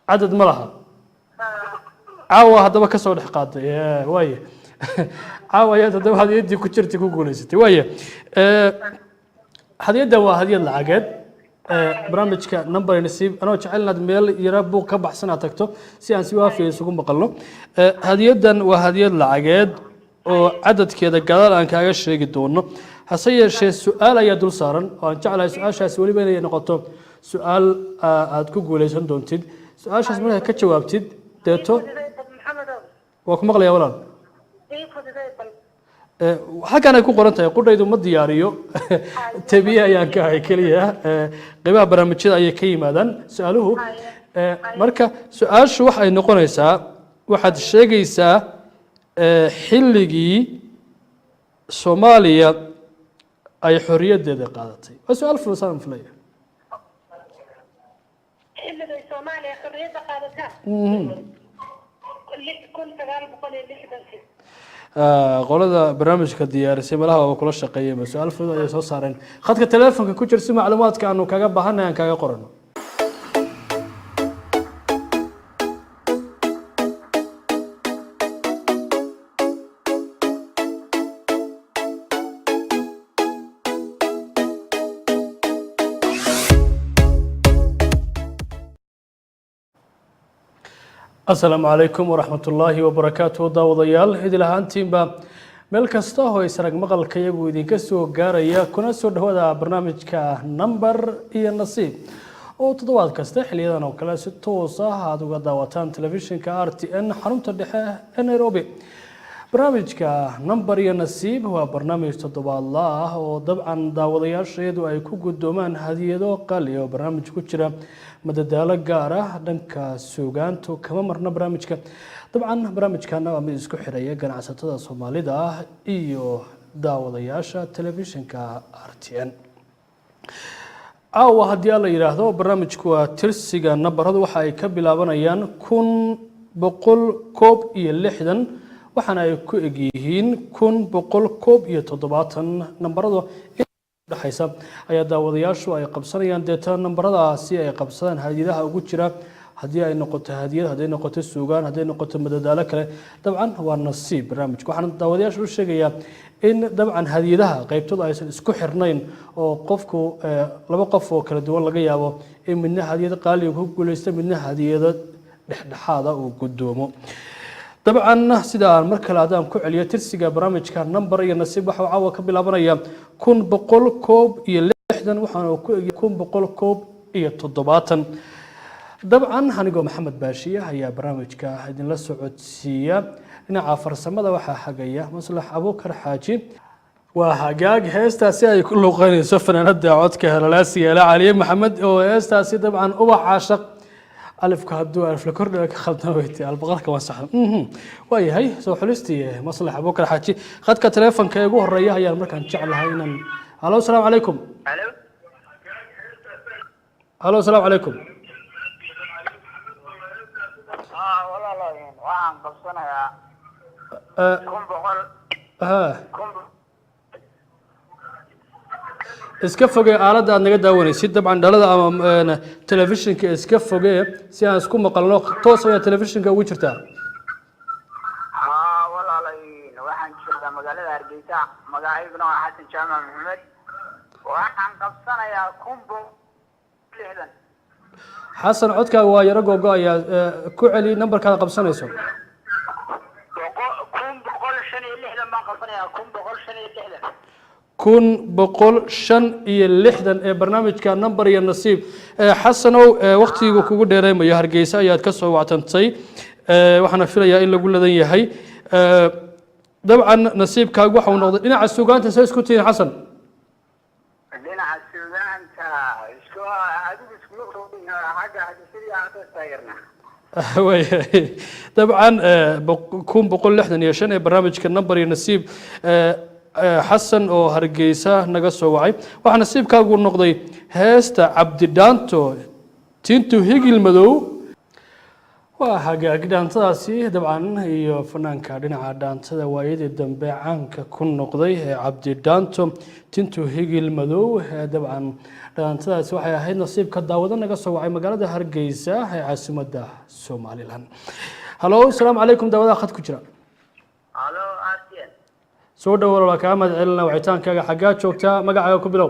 عدد ملها عاوة هذا ما كسر حقاته يا ويا عاوة يا هذا هذه يدي كترتي كوكوليستي ويا هذه الدواء هذه العقد برامج كنمبر نسيب أنا وجعلنا دميل يربو كبح سنة تكتو سيان سوا في سكون بقلو هذه الدن وهذه العقد وعدد كذا قال أنا كاغش شيء دونه هسير شيء سؤال يدل صارن وأن جعل سؤال شيء سؤالي بين نقطة سؤال أتكو قوليشن دونتيد سؤال شيء اسمه كجوابتيد ديتو وكم أغلى يا ولد halkan ay ku qoran tahay qudhaydu ma diyaariyo tabiya ayaan ka hay kaliya qiimaha barnaamijyada ay ka yimaadaan su'aaluhu marka su'aashu wax ay noqonaysaa waxaad sheegaysaa xilligii Soomaaliya ay xorriyadeeda qaadatay waa su'aal fursad filaya xilligii Soomaaliya xorriyadda qaadatay kun sagaal boqol iyo lixdankii qolada barnaamijka diyaarisay malaha oo kula shaqeeyay su'aal fudud ay soo saareen khadka telefoonka ku jirsi macluumaadka aanu kaga baahanahay aan kaga qorano السلام عليكم ورحمة الله وبركاته داوديال إذا لهانتين با ملك استهو يسرق مقال كيجو إذا كسو جاريا كنا سود هو ده برنامج كنمبر إيه النصيب أو تضوات كاستحل إذا نوكلا ستوصة هذا قد دواتان تلفزيون كRTN حرمت الدحى نيروبي برنامج كنمبر إيه النصيب هو برنامج تضوى الله وطبعا داوديال شيد وأيكو قدومان هذه دو قال برنامج كتير madadaalo gaar ah dhanka suugaantu kama marna barnaamijka dabcan barnaamijkana waa mid isku xiraya ganacsatada Soomaalida ah iyo daawadayaasha telefishinka RTN aw hadii la yiraahdo barnaamijku waa tirsiga nambaradu waxa ay ka bilaabanayaan 1160 waxana ay ku eg yihiin 1170 nambaradu dhaxaysa ayaa daawadayaashu ay qabsanayaan deeta nambaradaasi ay qabsadaan hadiyadaha ugu jira hadii ay noqoto hadiyad hadii noqoto suugaan hadii noqoto madadaalo kale dabcan waa nasiib barnaamijku waxaan daawadayaashu u sheegayaa in dabcan hadiyadaha qaybtooda aysan isku xirnayn oo qofku laba qof oo kala duwan laga yaabo in midna hadiyad qaali ku guuleysto midna hadiyad dhexdhexaad uu gudoomo dabcan sida aan mar kale aadaan ku celiyo tirsiga barnaamijka number iyo nasiib waxa caawa ka bilaabanaya 1160 waxaana ku eg 1170 dabcan anigo maxamed baashiya ayaa barnaamijka idin la socodsiiya dhinaca farsamada waxa xagaya maslax abukar xaaji waa hagaag heestaasi ay ku luqaynayso fanaanada codka helalaasiga ila cali maxamed oo heestaasi dabcan ubax caashaq ألف كهدو ألف لكرد خلطنا ويتي البقرة وصح ويا هي سو حلستي مصلحة بكرة حكي خد كتلفون كيجوه الرياح يا المكان شعل هاينا هلو السلام عليكم هلو السلام عليكم والله لا يعني وعن قصنا يا كم بقول iska fogee aaladda aad naga daawanaysid dabcan dhalada ama telefishinka iska fogee si aan isku maqalno toos ayaa telefishinka ugu jirtaa walaalay waxaan joogaa magaalada Hargeysa magacayguna waa Xasan Jaamac Maxamed waxaan qabsanayaa kumbo 60 xasan codkaaga waa yaro gogo ayaa ku celi nambarkaada qabsanayso kumbo 160 baan qabsanayaa kumbo 160 1160 ee barnaamijka number iyo nasiib xasanow waqtigu kugu dheereemayo Hargeysa ayaad ka soo wactantay waxaana filayaa in lagu ladan yahay dabcan nasiibkaagu waxa uu noqday dhinaca suugaanta say isku tihiin xasan dhinaca suugaanta isku adigu isku haga hadisii aan taageerna dabcan 1165 ee barnaamijka number iyo nasiib حسن أو هرجيسة نجسوا وعي وإحنا نسيب كاغو النقطة هستا عبد دانتو تينتو هيجي المدو waa hagaag dhaantadaasi dabcan iyo fanaanka dhinaca dhaantada waayadii dambe caanka ku noqday ee cabdi dhaanto tintu higil madow dabcan dhaantadaasi waxay ahayd nasiibka daawado naga soo wacay magaalada hargeysa ee caasimadda somalilan halo asalaamu calaykum daawadaha khad ku jira halo RTN soo dhawow waa kaa mahad celina wicitaankaaga xaggaa joogtaa magacaaga ku bilow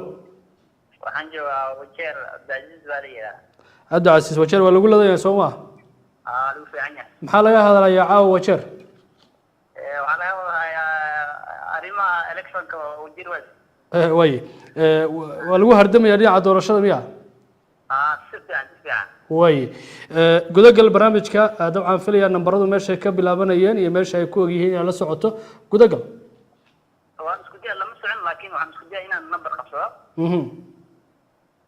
waxaan joogaa wajeer Abdulaziz Bariya cabdicasiis wajeer waa lagu leedahay soo ma lagu fiican yahay maxaa laga hadlayaa caawa wajeer waxaa laga wadahayaa arrimaha electionka wajir west way waa lagu hardamayaa dhinaca doorashada miya si fiican way gudagal barnaamijka dabcan filaya nambaradu meeshay ka bilaabanayeen iyo meesha ay ku ogyihiin inaad la socoto gudagal waan isku day lama socon laakiin waxaan isku day inaan number qabsado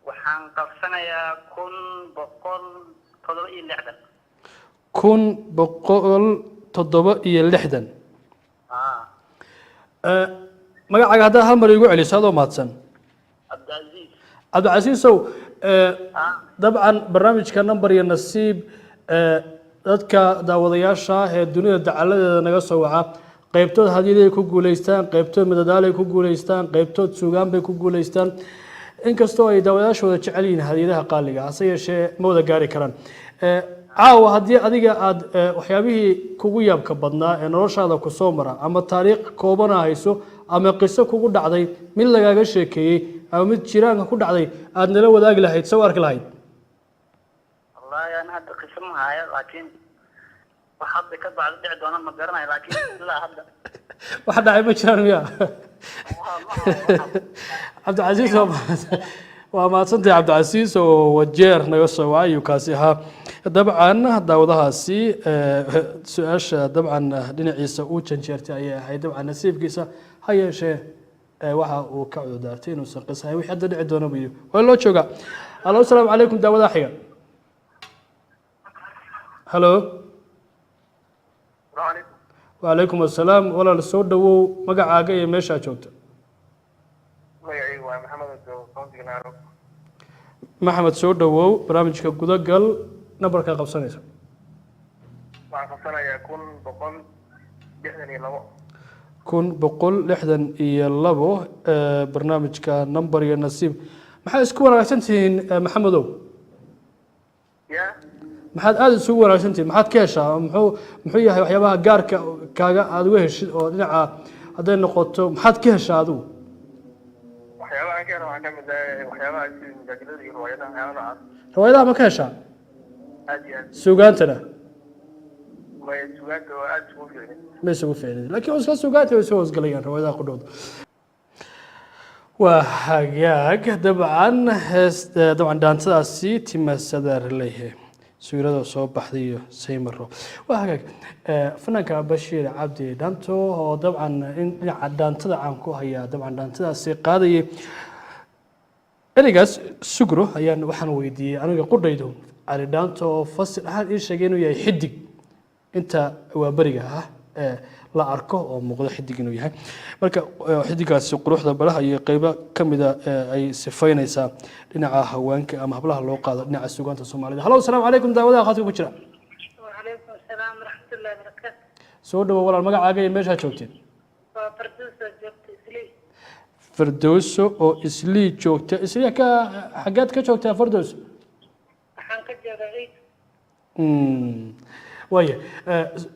waxaan qabsanayaa 1167 magacaaga haddaa hal mar igu celiso adoo mahadsan cabdicasiisow dabcan barnaamijka number iyo nasiib dadka daawadayaasha ah ee dunida dacaladeeda naga soo waca qaybtood hadiyad ku guuleystaan qaybtood madadaal ay ku guuleystaan qaybtood suugaan bay ku guuleystaan inkastoo ay daawadayaashooda jecel yihiin hadiyadaha qaaliga hase yeeshee ma wada gaari karaan caawa haddii adiga aad waxyaabihii kugu yaabka badnaa ee noloshaada ku soo mara ama taariikh koobana hayso ama qiso kugu dhacday mid lagaaga sheekeeyey ama mid jiraanka ku dhacday aad nala wadaagi lahayd soo arki lahayd wallahi aan hadda qiso ma hayo laakiin wax hadda ka bacdo dhici doona ma garanayo laakiin ilaa hadda waxa dhacay ma jiraan miya cabdicasiis waa mahadsantahay cabdicasiis oo wajeer naga soo wacay ayuu kaasi ahaa dabcan daawadahaasi su-aasha dabcan dhinaciisa uu janjeertay ayay ahayd dabcan nasiibkiisa ha yeeshee waxa uu ka cududaartay inuusan qisahay wixii hadda dhici doona buyo waa loo joogaa halo asalaamu calaykum daawadaha xiga halo وعليكم السلام ولا السود دو مقع جاي ماشى شوكت محمد سود دو برامج كجودة قال نبرك قبصنا يسوع كون بقول لحدا يلبو برنامج كنمبر ينسيب ما حد يسكون على سنتين محمدو maxaad aad isugu wanaagsantihiin maxaad ka heshaa muxuu yahay waxyaabaha gaarka kaaga aad uga heshid oo dhinaca hadday noqoto maxaad ka heshaa adigu waxyaabaha ka helo waxaa ka mid ah waxyaabaha sida majaajilada iyo riwaayadaha waxyaabaha riwaayadaha ma ka heshaa aad iyo aad suugaantana way suugaanta waa aad isugu fiicnay ma isugu fiicnay laakiin isla suugaanta way soo hoosgalayaan riwaayadaha qudhooda waa hagaag dabcan dhaantadaasi timasadar leeyahay سيرة صوب بحذية سيمرة وهاك فنانك بشير عبدي دانتو هو طبعا إن عدان تدا عنكو هي طبعا دان تدا سيقادي إنيقاس سجرو هي وحنا ويدي أنا يقول ريدهم على دانتو فصل هذا إيش جينو يحدق أنت وبرجها لا أركه أو مقدار حدق إنه يها مركا حدقاس قروح ذا بلاه أي قيبة كم إذا أي سفينة يسا لنا هوانك أم هبلها لوقا لنا السوقان الصومالية هلا السلام عليكم داوود أخاتي بشرا وعليكم السلام ورحمة الله وبركاته سود والله المقع عاقي ماشي هتشوكتين فردوس أو إسلي شوكتا إسلي كا حاجات كشوكتا فردوس حنك جرعيد waaye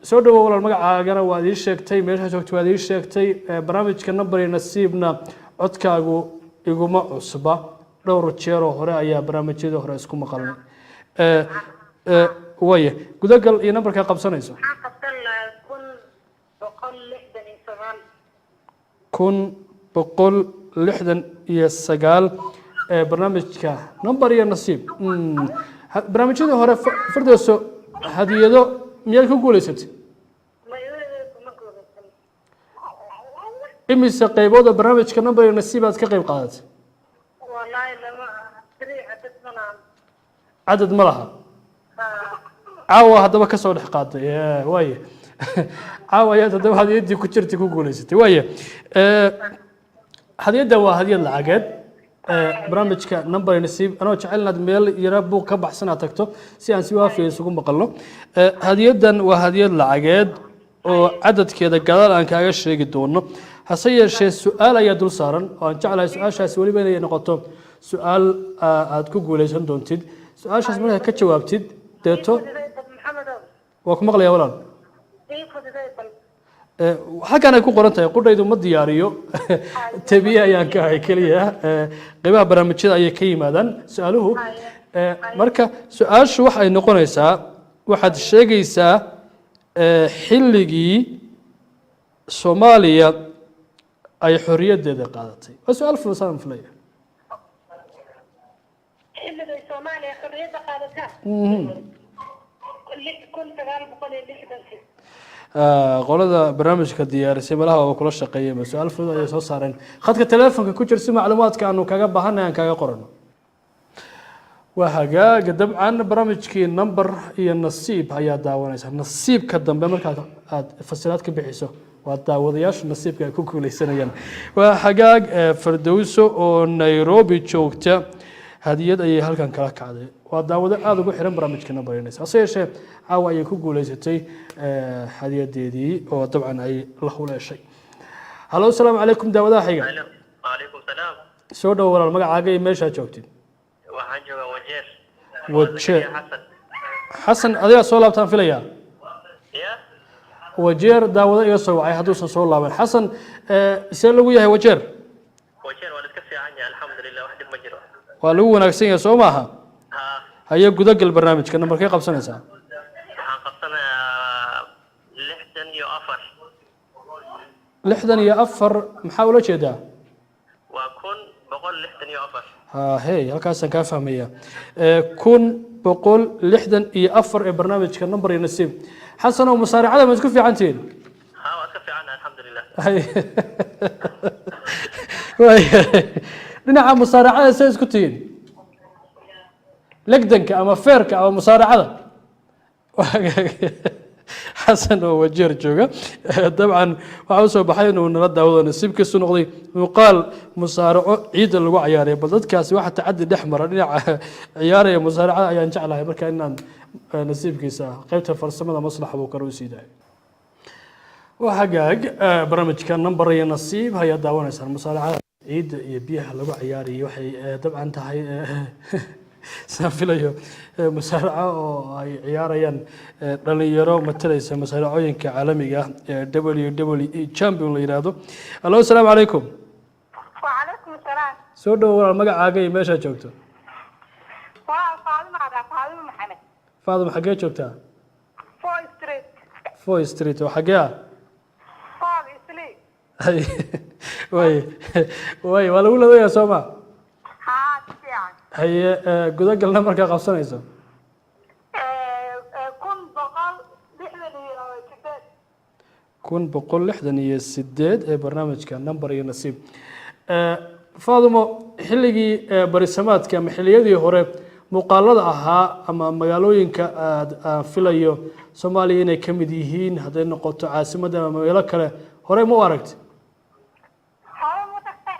soo dhawow walaal magacaagana waad ii sheegtay meesha joogto waad ii sheegtay barnaamijka number iyo nasiibna codkaagu iguma cusba dhowr jeer oo hore ayaa barnaamijyada hore isku maqalnay waaye gudagal iyo numberka qabsanayso kun boqol lixdan iyo sagaal barnaamijka number iyo nasiib barnaamijyada hore firdooso hadiyado miyaad ku guuleysatay imise qaybooda barnaamijka number iyo nasiib aad ka qayb qaadatay cadad ma laha caawa haddaba ka soo dhex qaaday waaye caawa ayaad haddaba hadiyadii ku jirtay ku guuleysatay waaye hadiyadda waa hadiyad lacageed barnaamijka number nasiib anoo jecel inaad meel yara buuq ka baxsan aad tagto si aan si waafiya isugu maqalno hadiyadan waa hadiyad lacageed oo cadadkeeda gadaal aan kaaga sheegi doono hase yeeshee su-aal ayaa dul saaran oo aan jeclahay su-aashaasi weliba inay noqoto su-aal aad ku guuleysan doontid su-aashaas markaad ka jawaabtid deeto waa ku maqlayaa walaal halkan ay ku qoran tahay qudhaydu ma diyaariyo tabiye ayaan ka ahay keliya qeybaha barnaamijyada ayay ka yimaadaan su-aaluhu marka su-aashu waxa ay noqonaysaa waxaad sheegaysaa xilligii soomaaliya ay xorriyaddeeda qaadatay waa su-aal fulasaan filaya xilligay Soomaaliya xorriyadda qaadataa 1960 qolada barnaamijka diyaarisay malaha oo kula shaqeeyay ma su-aal fudud ayay soo saareen khadka telefoonka ku jir si macluumaadka aanu kaga baahanay aan kaga qorano waa hagaaga dabcan barnaamijkii number iyo nasiib ayaa daawanaysa nasiibka dambe markaad aad fasiraad ka bixiso waa daawadayaasha nasiibka ay ku guuleysanayaan waa hagaag Fardowso oo Nairobi joogta hadiyad ayay halkan kala kacday waa daawado aad ugu xiran barnaamijka number iyo nasiib hase yeeshee caawa ayay ku guuleysatay hadiyadeedii oo dabcan ay la huleeshay halo assalaamu calaykum daawadaha xiga وعليكم السلام soo dhow walaal magacaaga iyo meesha joogtid waxaan joogaa wajeer Wajeer. xasan xasan adiga soo laabtaan filaya ya wajeer daawado iga soo wacay hadduusan soo laaban xasan see lagu yahay wajeer wajeer waa iska fiican yahay alxamdulilah wax dib ma jiro waa lagu wanaagsan yahay soo maaha ha haye gudagal barnaamijka nambarkay qabsanaysaa waxaan qabsanayaa 64 maxaa ula jeedaa waa 1164 ha hey halkaasaan kaa fahmaya 1164 ee barnaamijka number iyo nasiib xasan oo musaaracada ma isku fiican tihiin ha waa iska fiican alxamdulilah dhinaca musaaracada say isku tihiin legdanka ama feerka ama musaaracada xasan oo wajeer jooga dabcan waxaa usoo baxay inuu nala daawado nasiibkiisu noqday muuqaal musaaraco ciidda lagu ciyaaray bal dadkaasi waxa tacadi dhex mara dhinaca ciyaaraya musaaracada ayaan jeclahay marka inaan nasiibkiisa qaybta farsamada maslaxa buu kale u sii daayo waa hagaag barnaamijka number iyo nasiib ayaa daawanaysaan musaaracada ciidda iyo biyaha lagu ciyaarayay waxay dabcan tahay saan filayo musaaraco oo ay ciyaarayaan dhalinyaro matalaysa musaaracooyinka caalamiga ah ee WWE champion la yiraahdo allo assalaamu calaykum وعليكم السلام soo dhow walaal magacaaga iyo meesha joogto فاطمة محمد faadum xagee joogtaa فوي ستريت Foy Street oo xagee ah فوي سلي way waa lagu leeyahay soo ma ها تفيعن haye gudagalna markaa qabsanayso كن بقال بحذر كتاب 1168 ee barnaamijka number iyo nasiib faadumo xilligii barisamaadka ama xilliyadii hore muuqaalada ahaa ama magaalooyinka aan filayo Soomaaliya inay ka mid yihiin haday noqoto caasimadda ama meelo kale hore ma u aragtay هاي متقطع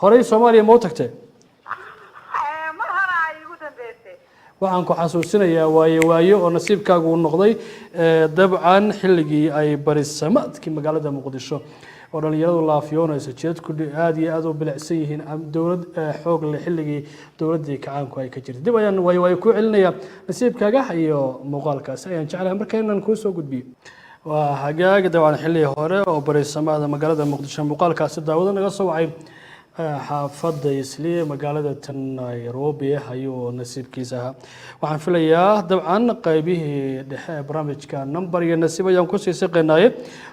hore Soomaaliya ma u tagtay مرحلة يقولون بيتي waxaan ku xasuusinayaa waayo oo nasiibkaagu uu noqday dabcan xilligii ay barisamaadkii magaalada Muqdisho oo dhalinyaradu laafiyoonayso jeedku aad iyo aad u bilicsan yihiin dawlad xoog leh xilligii dawladii kacaanku ay ka jirtay dib ayaan way ku celinayaa nasiibkaaga iyo muuqaalkaas ayaan jecelahay marka inaan ku soo gudbiyo waa hagaag dabcan xilligii hore oo barisamaada magaalada Muqdisho muuqaalkaasi daawada naga soo wacay xaafadda Isliye magaalada Nairobi ayuu nasiibkiisa ahaa waxaan filayaa dabcan qaybihii dhexe ee barnaamijka number iyo nasiib ayaan ku sii shaqeynaaye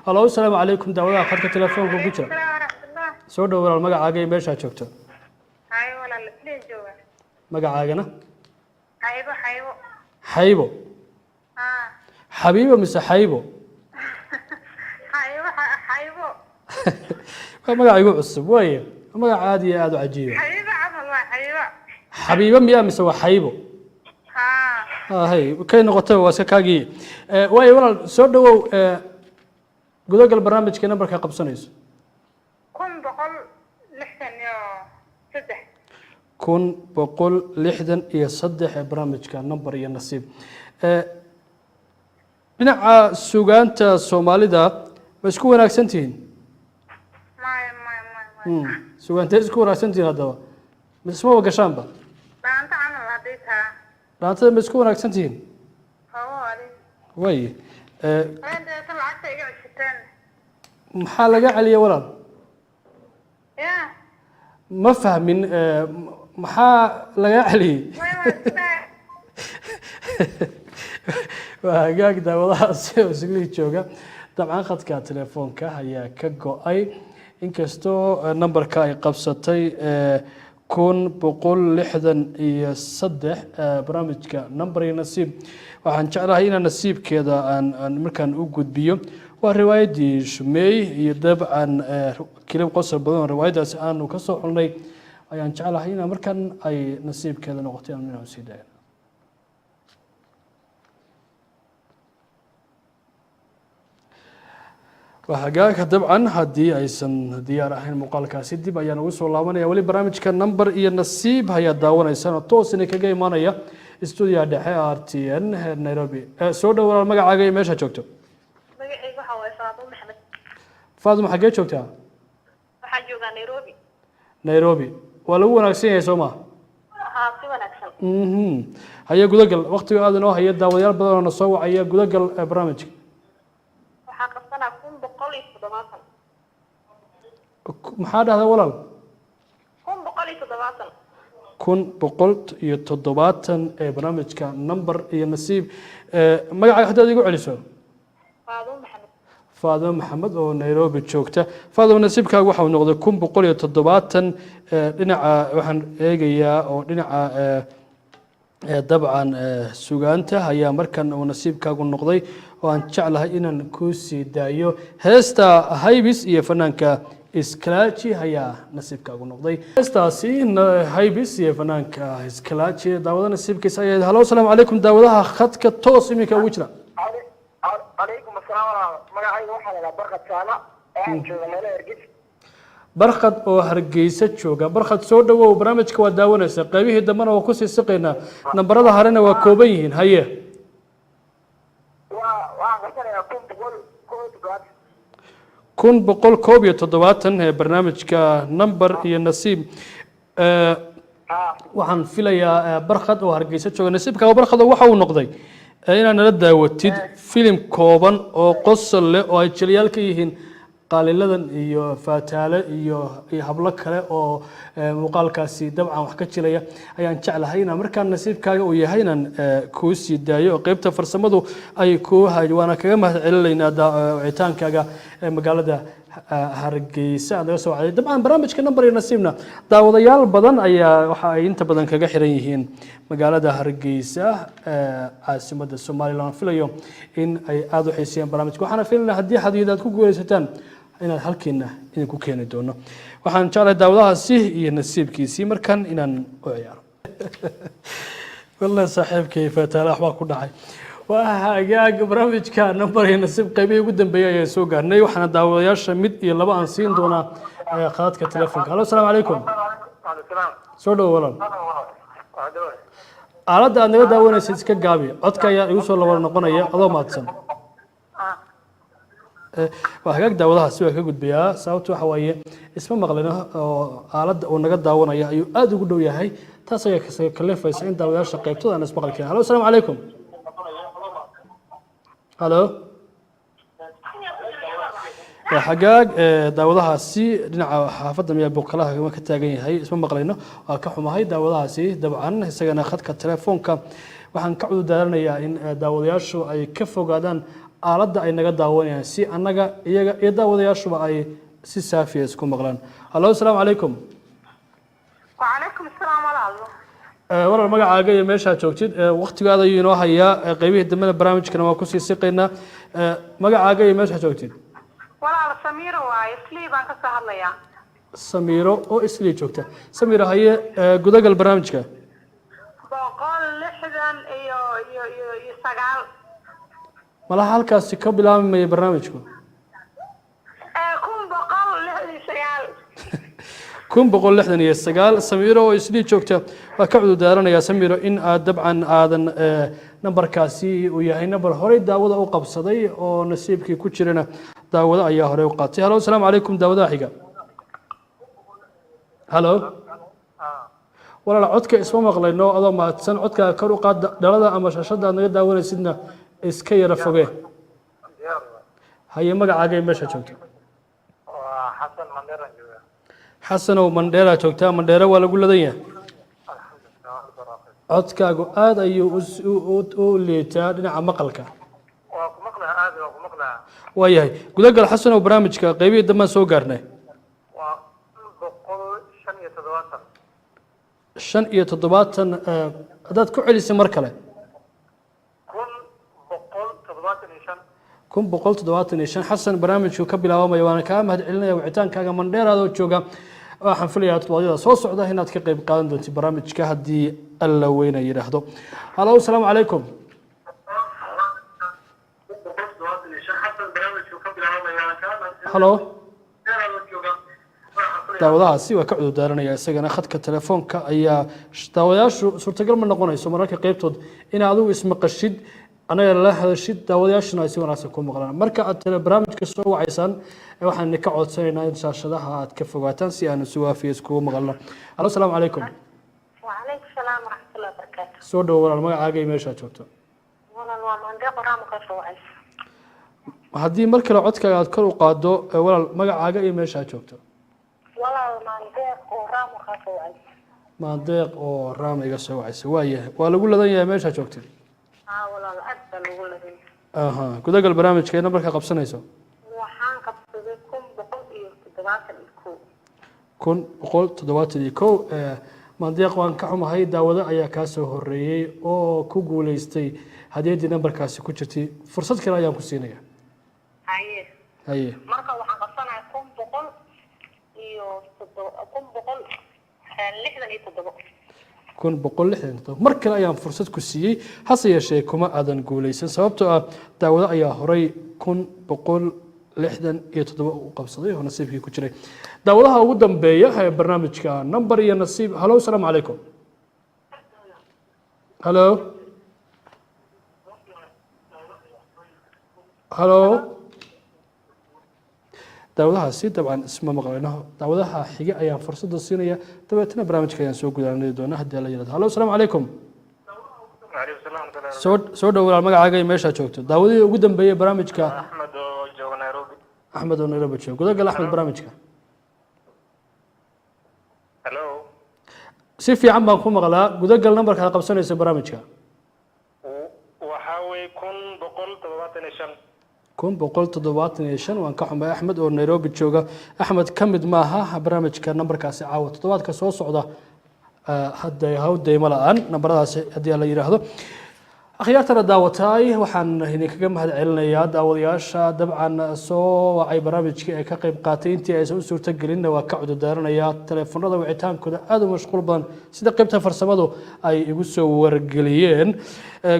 allo assalaamu calaykum daawadaha khadka telefoonka ku jira ورحمة الله soo dhow walaal magacaaga iyo meesha joogto هاي ولا الاثنين جوا magacaagana حيبو xaybo ها xabiibo mise xaybo حيبو waa magac igu cusub waaye magac aad iyo aad u cajiib حيبو عمل واحد حيبو xabiibo miyaa mise waa xaybo ها hay kay noqotay waa iska kaagii waaye walaal soo dhawow gudagal barnaamijka numberka qabsanayso كن بقول لحسن يا سدح kun boqol lixdan iyo saddex ee barnaamijka number iyo nasiib dhinaca sugaanta soomaalida ma isku wanaagsan tihiin maya sugaantee isku wanaagsan tihiin haddaba misma gashaanba dhaanta camal haddii taa dhaantada ma isku wanaagsan tihiin hawo adi way deeta lacagta iga ceshateen maxaa laga celiyay walaal ya ma fahmin maxaa laga celiyey waa hagaag daawadahaasi oo siglii jooga dabcan khadka telefoonka ayaa ka go-ay inkastoo numberka ay qabsatay kun boqol lixdan iyo saddex barnaamijka number iyo nasiib waxaan jeclahay inaan nasiibkeeda aan markaan u gudbiyo waa riwaayaddii shumeey iyo dabcan kilib qosol badan oo riwaayaddaasi aanu ka soo xulnay ayaan jeclahay inaan markaan ay nasiibkeeda noqotay inaan sii daayno waa hagaagka dabcan haddii aysan diyaar ahayn muuqaalkaasi dib ayaan ugu soo laabanaya weli barnaamijka number iyo nasiib ayaa daawanaysaan oo toosina kaga imaanaya stuudiga dhexe r t n nairobi soo dhow walaal magacaaga iyo meesha joogto magacayga waxa waaye Faaduma Maxamed faaduma xaggee joogtaa waxaan joogaa Nairobi nairobi waa lagu wanaagsan yahay soo maa haa si wanaagsan haya gudagal waqtiga aad inoo haya daawadayaal badan oo na soo wacaya gudagal barnaamijka waxaan qabsanaa 170 maxaa dhahdaa walaal 170 kun boqol iyo toddobaatan ee barnaamijka number iyo nasiib magacaaga haddaad igu celiso Faaduma Maxamed faaduma maxamed oo nairobi joogta faaduma nasiibkaaga waxa uu noqday kun boqol iyo toddobaatan dhinaca waxaan eegayaa oo dhinaca dabcan sugaanta ayaa markan uu nasiibkaagu noqday oo aan jeclahay inaan kuu sii daayo heesta haybis iyo fanaanka iskalaaji ayaa nasiibkaagu noqday heestaasi haybis iyo fanaanka iskalaaji daawada nasiibkiisa ayaa halo asalaamu calaykum daawadaha khadka toos iminka ugu jira calaykum asalaam magacayga waxaa la barqad saala waxaan jooga meelo ergis barqad oo hargeysa jooga barqad soo dhawow barnaamijka waa daawanaysa qaybihii dambena waa kusii siqaynaa nambarada harena waa kooban yihiin haye waxaan qabsanayaa kun boqol koob iyo toddobaatan ee barnaamijka number iyo nasiib waxaan filayaa barqad oo hargeysa jooga nasiibkaaga barqad waxa uu noqday inaad nala daawatid filim kooban oo qosol leh oo ay jilyaal ka yihiin qaaliladan iyo faataale iyo hablo kale oo muuqaalkaasi dabcan wax ka jilaya ayaan jeclahay inaan markaan nasiibkaaga uu yahay inaan kuu sii daayo oo qaybta farsamadu ay kuu hayo waana kaga mahad celinaynaa wicitaankaaga magaalada hargeysa aad naga soo wacday dabcan barnaamijka number iyo nasiibna daawadayaal badan ayaa waxa ay inta badan kaga xiran yihiin magaalada hargeysa caasimadda somaliland aan filayo in ay aada u xiisiyaan barnaamijka waxaana filaynaa haddii hadiyad aad ku guulaysataan inaad halkiina idinku keeni doono waxaan jeclahay daawadahaasi iyo nasiibkiisii markan inaan u ciyaaro والله صاحبكي فتاله waxba ku dhacay waa hagaag barnaamijka number iyo nasiib qaybihii ugu dambeeyay ayaan soo gaarnay waxaana daawadayaasha mid iyo laba aan siin doonaa khadadka telefoonka halo asalaamu calaykum soo dhow walaal aaladda aad naga daawanaysid iska gaabi codka ayaa igu soo laba noqonaya adoo mahadsan waa hagaag daawadahaasi waa ka gudbayaa sababtu waxa waaye isma maqlina oo aaladda uu naga daawanaya ayuu aada ugu dhow yahay taas ayaa kalifaysa in daawadayaasha qaybtooda aan ismaqli karin halo asalaamu calaykum halo waa xagaag daawadahaasi dhinaca xaafadda miyaa boqolaha kama ka taagan yahay isma maqlayno waa ka xumahay daawadahaasi dabcan isagana khadka telefoonka waxaan ka cudurdaaranayaa in daawadayaashu ay ka fogaadaan aaladda ay naga daawanayaan si annaga iyaga iyo daawadayaashuba ay si saafiya isku maqlaan halo asalaamu calaykum وعليكم السلام ورحمة walaal magacaaga iyo meeshaa joogtid waqtigaada ayuu inoo hayaa qaybihii dambena barnaamijkana waa kusii siqaynaa magacaaga iyo meeshaa joogtid ولا سميرة واي سليبان كسر هلا samiiro oo islii joogta samiiro haye gudagal barnaamijka بقول لحدا يو يو يو يسقال malaha halkaasi ka bilaabmaya barnaamijku كم بقول لحدا يسقال 169 samiiro oo isdii joogta waa ka cudurdaaranayaa samiiro in aad dabcan aadan nambarkaasi uu yahay nambar horey daawada u qabsaday oo nasiibkii ku jirana daawada ayaa horey u qaatay halo asalaamu calaykum daawadaha xiga halo walaal codka isma maqlayno adoo mahadsan codka kor u qaad dhalada ama shashada aad naga daawanaysidna iska yara fogee haye magacaaga ee meesha joogta xasanow mandheera joogtaa mandheera waa lagu ladan yahay codkaagu aad ayuu u liitaa dhinaca maqalka waayahay gudagal xasanow barnaamijka qaybihii dambaan soo gaarnay 75 haddaad ku celisay mar kale 175 xasan barnaamijku ka bilaabamaya waana kaa mahad celinaya wicitaankaaga mandheeraadoo jooga waxaan filayaa todobaadyada soo socda inaad ka qayb qaadan doonti barnaamijka haddii alla weyna yidhaahdo halo asalaamu calaykum halo daawadahaasi waa ka cudurdaaranaya isagana khadka telefoonka ayaa daawadayaashu suurtagal ma noqonayso mararka qaybtood in adigu ismaqashid anaga la hadashid daawadayaashuna ay si wanaagsan ku maqlaan marka aad barnaamijka soo wacaysaan waxaan ka codsanaynaa in shaashadaha aad ka fogaataan si aan si waafiya iskugu maqalno halo asalaamu calaykum وعليكم السلام ورحمة الله وبركاته. soo dhow walaal magacaaga iyo meeshaad joogto والله ما عندي قرآن قصة وعيش. haddii mar kale codkaaga aad kor u qaado walaal magacaaga iyo meeshaad joogto والله ما عندي قرآن قصة وعيش. maandeeq oo raam iga soo wacaysa waayahay waa lagu ladan yahay meeshaad joogtay والله الأسفل ولا ذي. aha gudagal barnaamijka ee nambarka qabsanayso وحان قبضة كم بقول إيه تدرس الكو. 171 maandeeq waan ka xumahay daawado ayaa kaa soo horeeyey oo ku guuleystay hadiyadii nambarkaasi ku jirtay fursad kale ayaan ku siinaya هاي. haye مركب وحان قصنا كم بقول إيه كم بقول لحظة إيه تدرس. 167 mar kale ayaan fursad ku siiyey hase yeeshee kuma aadan guuleysan sababtoo ah daawado ayaa horay 167 u qabsaday oo nasiibkii ku jiray daawadaha ugu dambeeya ee barnaamijka number iyo nasiib halo asalaamu calaykum halo halo daawadahaasi dabcan isma maqlayno daawadaha xiga ayaan fursada siinaya dabeetana barnaamijka ayaan soo gudaanay doona haddii la yiraahdo halo asalaamu calaykum soo dhow walaal magacaaga iyo meeshaad joogto daawadihii ugu dambeeyey barnaamijka axmed oo jooga nairobi axmed oo nairobi joogo gudagal axmed barnaamijka hello si fiican baan ku maqlaa gudagal nambarka aad qabsanayso barnaamijka waxaa weeye 175 waan ka xumay axmed oo nairobi jooga axmed ka mid maaha barnaamijka nambarkaasi caawa toddobaadka soo socda hawdayma la-aan nambaradaasi haddii la yidhaahdo akhyaartana daawataay waxaan idinkaga mahad celinayaa daawadayaasha dabcan soo wacay barnaamijkii ay ka qayb qaatay intii aysan u suurto gelinna waa ka cudurdaaranayaa teleefanada wicitaankooda aad u mashquul badan sida qaybta farsamadu ay igu soo wargeliyeen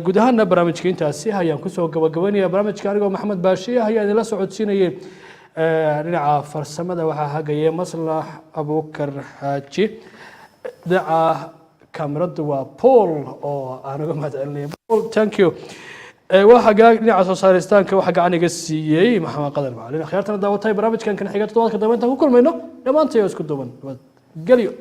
guud ahaana barnaamijka intaasi ayaan kusoo gabagabaynaya barnaamijka anigoo maxamed baashiya ayaa idinla socodsiinayay dhinaca farsamada waxaa hagaya maslax abuukar xaaji dhinaca kameradu waa Paul oo aan uga mahad celinay Paul thank you waxa dhinaca soo saaristaanka waxa gacan iga siiyay maxamed qadar macalin akhyaartana daawatay barnaamijkan kan xiga toddobaadka dambe intaan ku kulmayno dhamaantayo isku duuban galiyo